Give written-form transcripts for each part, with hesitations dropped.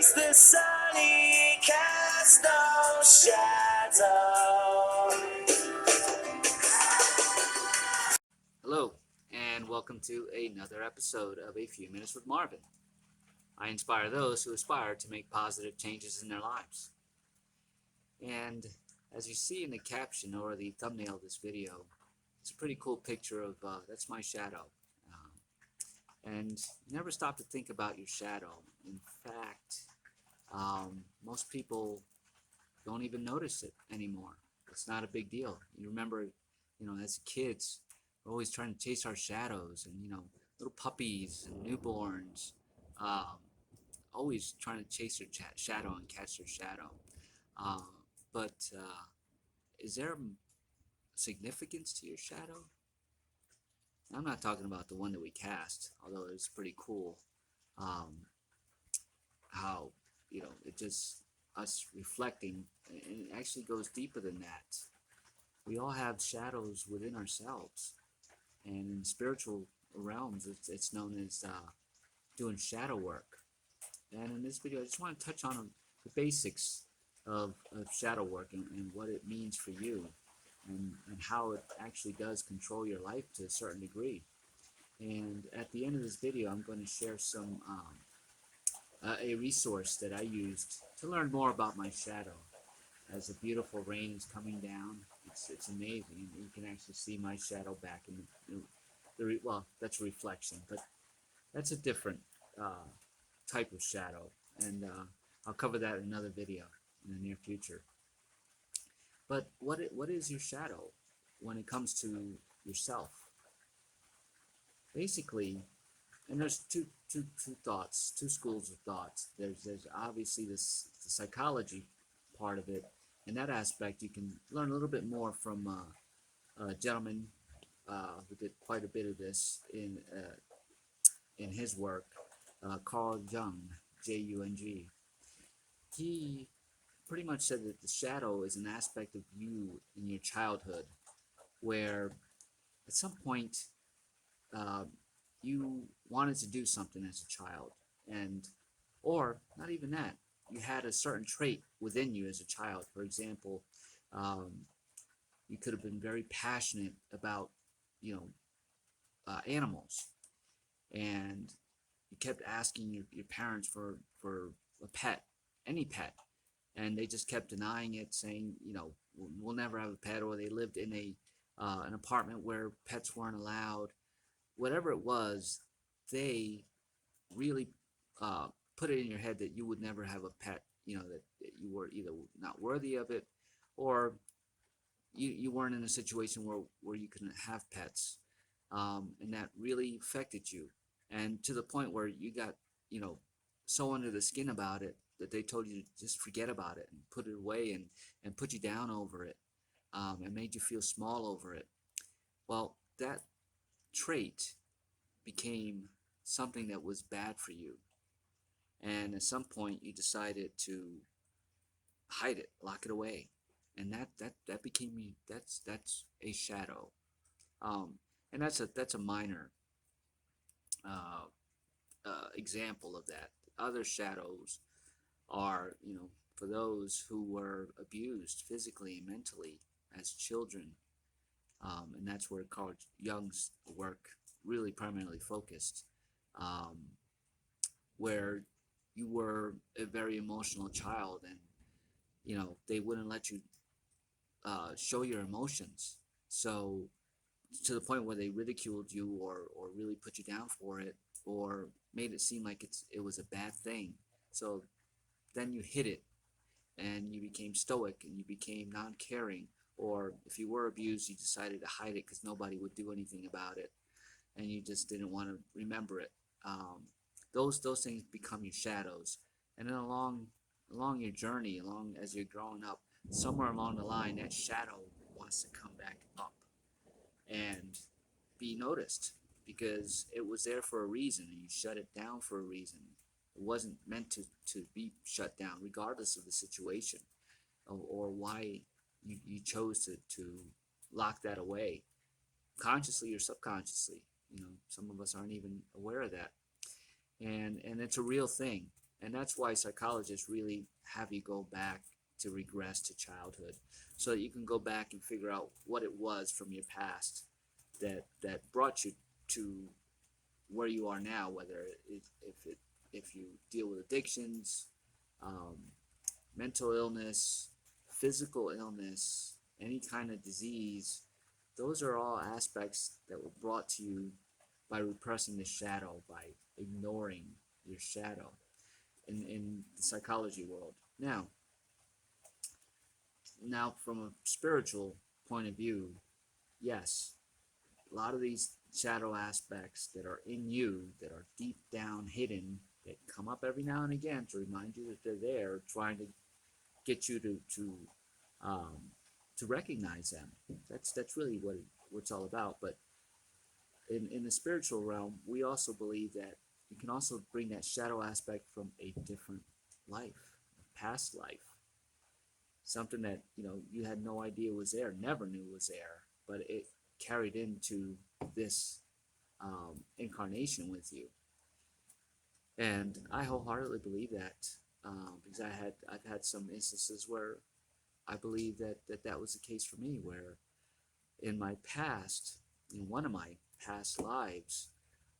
face the sun, he casts no shadow. Hello, and welcome to another episode of A Few Minutes with Marvin. I inspire those who aspire to make positive changes in their lives. And as you see in the caption or the thumbnail of this video, it's a pretty cool picture of, that's my shadow. And you never stop to think about your shadow. In fact, most people don't even notice it anymore. It's not a big deal. You remember, as kids, we're always trying to chase our shadows, and little puppies and newborns, always trying to chase their shadow and catch their shadow. But is there significance to your shadow? I'm not talking about the one that we cast, although it's pretty cool. How it just us reflecting, and it actually goes deeper than that. We all have shadows within ourselves, and in spiritual realms, it's known as doing shadow work. And in this video, I just want to touch on the basics of shadow work and what it means for you, and how it actually does control your life to a certain degree. And at the end of this video, I'm going to share some a resource that I used to learn more about my shadow. As the beautiful rain is coming down, it's amazing. You can actually see my shadow back in well, that's a reflection, but that's a different type of shadow, and I'll cover that in another video in the near future. But what is your shadow when it comes to yourself? Basically, and there's two schools of thoughts. There's obviously the psychology part of it. In that aspect, you can learn a little bit more from a gentleman who did quite a bit of this in his work, Carl Jung, Jung. He pretty much said that the shadow is an aspect of you in your childhood, where at some point you wanted to do something as a child, or not even that, you had a certain trait within you as a child. For example, you could have been very passionate about animals, and you kept asking your parents for a pet, any pet, and they just kept denying it, saying, we'll never have a pet, or they lived in an apartment where pets weren't allowed. Whatever it was, they really put it in your head that you would never have a pet, that you were either not worthy of it, or you weren't in a situation where you couldn't have pets. And that really affected you, and to the point where you got so under the skin about it that they told you to just forget about it and put it away, and put you down over it, and made you feel small over it. Well, that trait became something that was bad for you, and at some point you decided to hide it, lock it away, and that became you. That's a shadow, and that's a minor example of that. Other shadows are, for those who were abused physically and mentally as children, and that's where Carl Jung's work really primarily focused, where you were a very emotional child, and they wouldn't let you show your emotions, so to the point where they ridiculed you, or really put you down for it, or made it seem like it was a bad thing. So then you hid it, and you became stoic, and you became non-caring, or if you were abused, you decided to hide it because nobody would do anything about it, and you just didn't want to remember it. Those things become your shadows, and then along your journey, along as you're growing up, somewhere along the line, that shadow wants to come back up and be noticed, because it was there for a reason, and you shut it down for a reason. It wasn't meant to be shut down, regardless of the situation, or why you chose to lock that away, consciously or subconsciously. Some of us aren't even aware of that, and it's a real thing. And that's why psychologists really have you go back to regress to childhood, so that you can go back and figure out what it was from your past that brought you to where you are now, whether if you deal with addictions, um, mental illness, physical illness, any kind of disease. Those are all aspects that were brought to you by repressing the shadow, by ignoring your shadow in the psychology world. Now from a spiritual point of view, yes, a lot of these shadow aspects that are in you, that are deep down hidden, that come up every now and again to remind you that they're there, trying to get you um, to recognize them. That's really what it's all about. But in the spiritual realm, we also believe that you can also bring that shadow aspect from a different life, a past life, something that you had no idea was there, never knew was there, but it carried into this incarnation with you. And I wholeheartedly believe that, because I've had some instances where I believe that was the case for me, where in my past, in one of my past lives,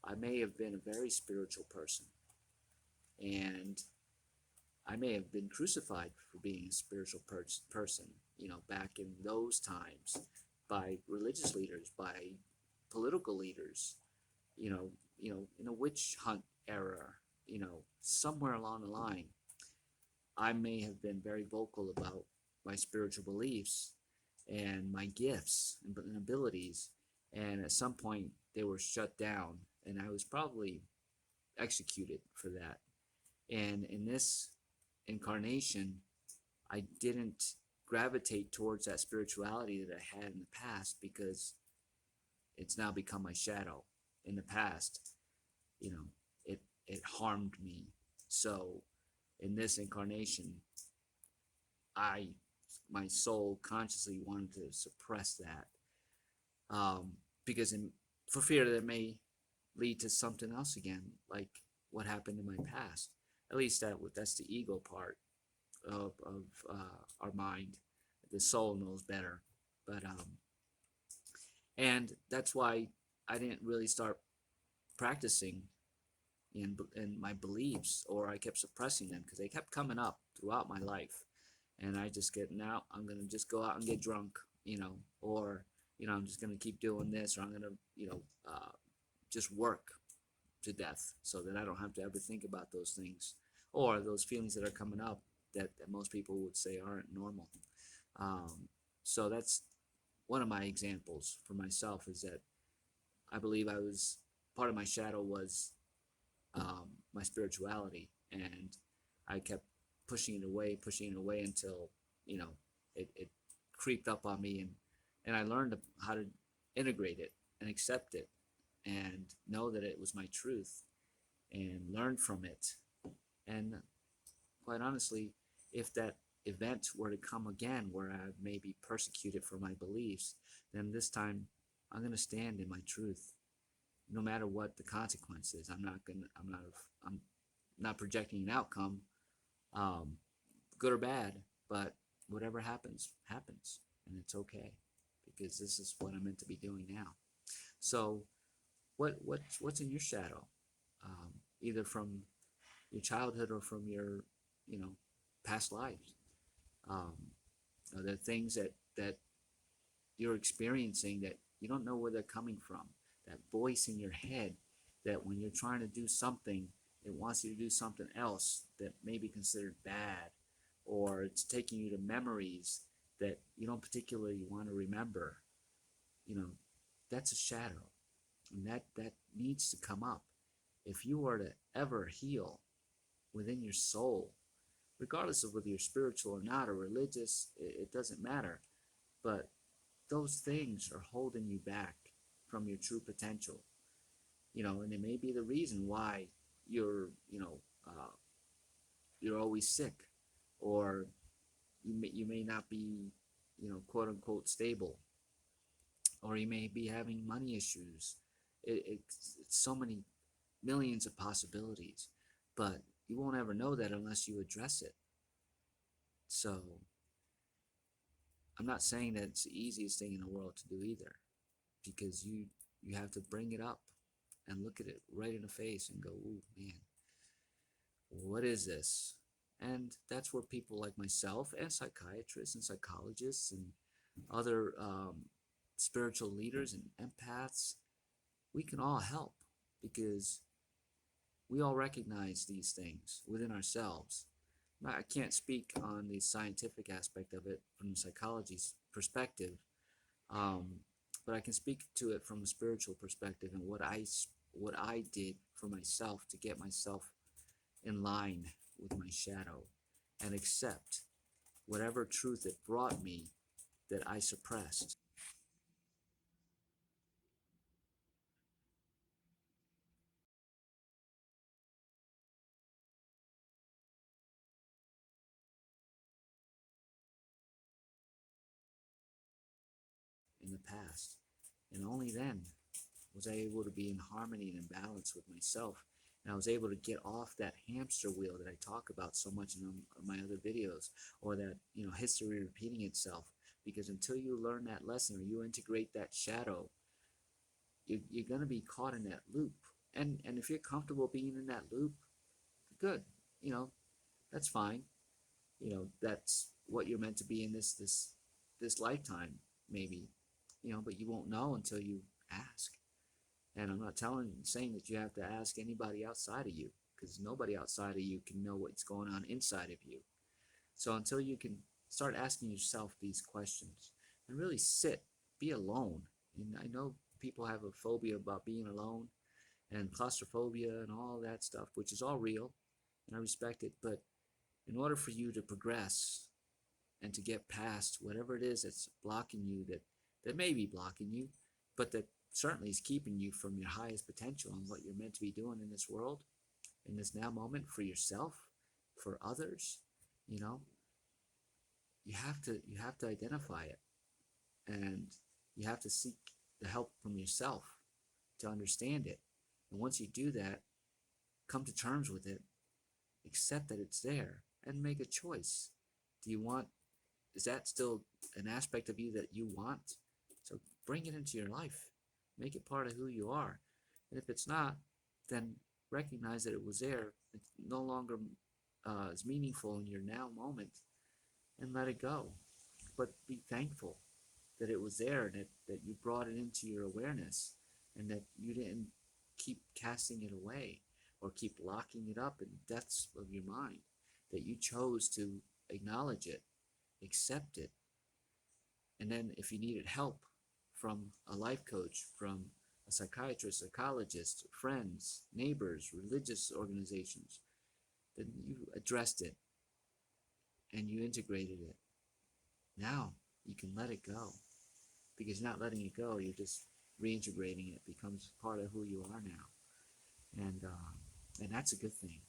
I may have been a very spiritual person, and I may have been crucified for being a spiritual person, back in those times, by religious leaders, by political leaders, in a witch hunt era, somewhere along the line, I may have been very vocal about my spiritual beliefs and my gifts and abilities. And at some point, they were shut down, and I was probably executed for that. And in this incarnation, I didn't gravitate towards that spirituality that I had in the past, because it's now become my shadow. In the past, it harmed me. So in this incarnation, I my soul consciously wanted to suppress that, because for fear that it may lead to something else again, like what happened in my past. At least that's the ego part of our mind. The soul knows better, but and that's why I didn't really start practicing in my beliefs, or I kept suppressing them because they kept coming up throughout my life. And I just get, now I'm gonna just go out and get drunk, or I'm just gonna keep doing this, or I'm gonna just work to death so that I don't have to ever think about those things, or those feelings that are coming up that most people would say aren't normal. So that's one of my examples for myself, is that I believe I was, part of my shadow was my spirituality, and I kept pushing it away until it creeped up on me, and I learned how to integrate it and accept it and know that it was my truth and learn from it. And quite honestly, if that event were to come again where I may be persecuted for my beliefs, then this time I'm going to stand in my truth, no matter what the consequences. I'm not projecting an outcome, um, good or bad, but whatever happens, happens, and it's okay, because this is what I'm meant to be doing now. So, what's in your shadow, either from your childhood or from your, past lives? Um, are there things that you're experiencing that you don't know where they're coming from? That voice in your head that when you're trying to do something, it wants you to do something else that may be considered bad, or it's taking you to memories that you don't particularly want to remember. You know, that's a shadow, and that needs to come up. If you are to ever heal within your soul, regardless of whether you're spiritual or not, or religious, it doesn't matter. But those things are holding you back from your true potential. And it may be the reason why you're, you're always sick, or you may not be, quote unquote stable, or you may be having money issues. It's so many millions of possibilities. But you won't ever know that unless you address it. So I'm not saying that it's the easiest thing in the world to do either, because you have to bring it up and look at it right in the face and go, "Ooh, man, what is this?" And that's where people like myself and psychiatrists and psychologists and other spiritual leaders and empaths, we can all help, because we all recognize these things within ourselves. I can't speak on the scientific aspect of it from psychology's perspective, um, but I can speak to it from a spiritual perspective and what I did for myself to get myself in line with my shadow and accept whatever truth it brought me that I suppressed. In the past. And only then was I able to be in harmony and in balance with myself. And I was able to get off that hamster wheel that I talk about so much in my other videos, or that, history repeating itself. Because until you learn that lesson or you integrate that shadow, you're going to be caught in that loop. And if you're comfortable being in that loop, good. You know, that's fine. That's what you're meant to be in this lifetime, maybe. But you won't know until you ask. And I'm not saying that you have to ask anybody outside of you, because nobody outside of you can know what's going on inside of you. So until you can start asking yourself these questions and really sit, be alone. And I know people have a phobia about being alone and claustrophobia and all that stuff, which is all real, and I respect it. But in order for you to progress and to get past whatever it is that's blocking you, that may be blocking you, but that certainly is keeping you from your highest potential and what you're meant to be doing in this world, in this now moment, for yourself, for others, you know, you have to identify it, and you have to seek the help from yourself to understand it. And once you do that, come to terms with it, accept that it's there, and make a choice. Do you want Is that still an aspect of you that you want? So bring it into your life. Make it part of who you are. And if it's not, then recognize that it was there. It's no longer as meaningful in your now moment, and let it go. But be thankful that it was there, and that you brought it into your awareness, and that you didn't keep casting it away or keep locking it up in the depths of your mind, that you chose to acknowledge it, accept it. And then if you needed help from a life coach, from a psychiatrist, psychologist, friends, neighbors, religious organizations, then you addressed it and you integrated it. Now you can let it go, because you're not letting it go, you're just reintegrating it. It becomes part of who you are now. And that's a good thing.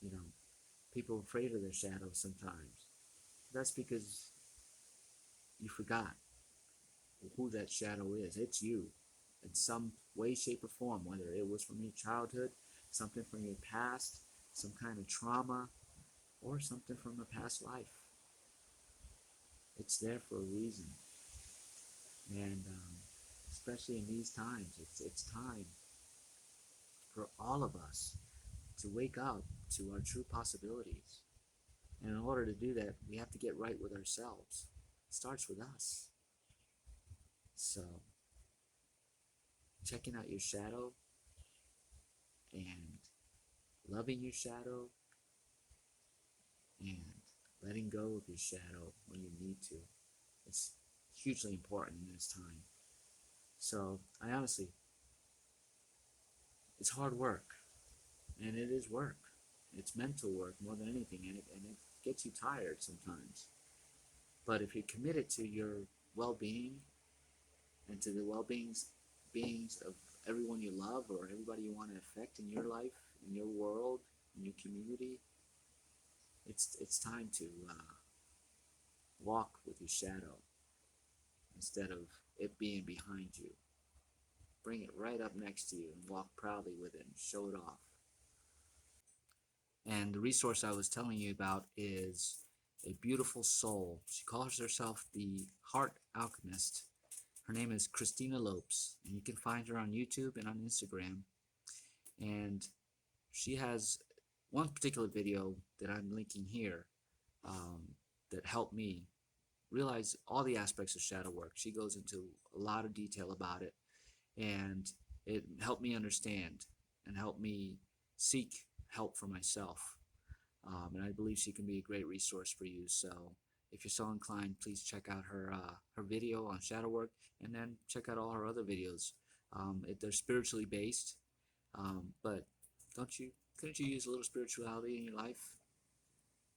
You know, people are afraid of their shadows sometimes. That's because you forgot who that shadow is. It's you in some way, shape, or form, whether it was from your childhood, something from your past, some kind of trauma, or something from a past life. It's there for a reason. And especially in these times, it's time for all of us to wake up to our true possibilities. And in order to do that, we have to get right with ourselves. It starts with us. So, checking out your shadow and loving your shadow and letting go of your shadow when you need to. It's hugely important in this time. So I honestly, it's hard work, and it is work. It's mental work more than anything, and it gets you tired sometimes. But if you're committed to your well-being and to the well-beings of everyone you love or everybody you want to affect in your life, in your world, in your community, it's time to walk with your shadow instead of it being behind you. Bring it right up next to you and walk proudly with it and show it off. And the resource I was telling you about is a beautiful soul. She calls herself the Heart Alchemist. Her name is Christina Lopes, and you can find her on YouTube and on Instagram. And she has one particular video that I'm linking here, that helped me realize all the aspects of shadow work. She goes into a lot of detail about it, and it helped me understand and helped me seek help for myself. And I believe she can be a great resource for you. So if you're so inclined, please check out her video on shadow work, and then check out all her other videos. They're spiritually based, but don't you couldn't you use a little spirituality in your life?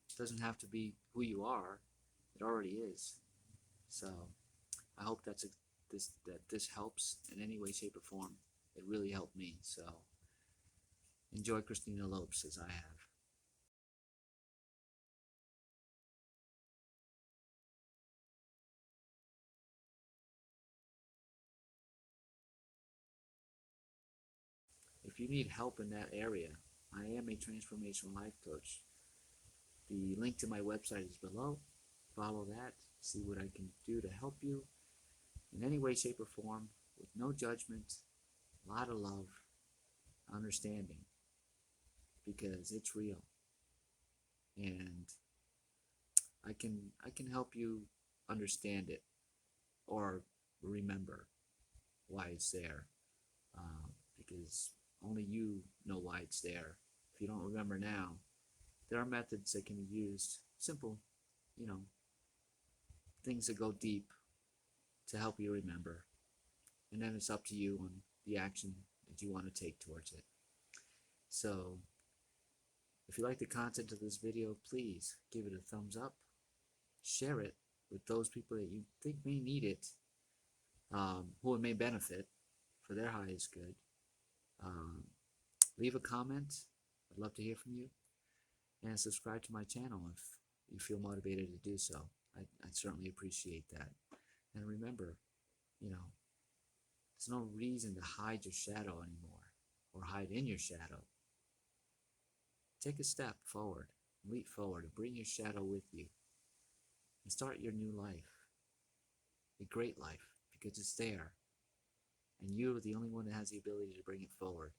It doesn't have to be who you are; it already is. So I hope that this helps in any way, shape, or form. It really helped me. So enjoy Christina Lopes as I have. If you need help in that area, I am a transformational life coach. The link to my website is below. Follow that, see what I can do to help you in any way, shape, or form, with no judgment, a lot of love, understanding, because it's real. And I can help you understand it, or remember why it's there, because only you know why it's there. If you don't remember now, there are methods that can be used, simple, you know, things that go deep to help you remember. And then it's up to you on the action that you want to take towards it. So if you like the content of this video, please give it a thumbs up, share it with those people that you think may need it, who it may benefit for their highest good. Um, Leave a comment. I'd love to hear from you. And subscribe to my channel if you feel motivated to do so. I'd certainly appreciate that. And remember, you know, there's no reason to hide your shadow anymore, or hide in your shadow. Take a step forward, leap forward, and bring your shadow with you, and start your new life, a great life, because it's there, and you're the only one that has the ability to bring it forward.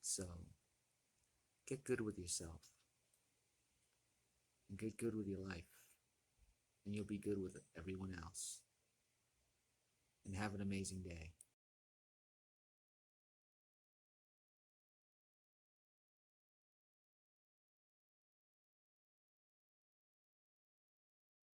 So get good with yourself, and get good with your life, and you'll be good with everyone else. And have an amazing day.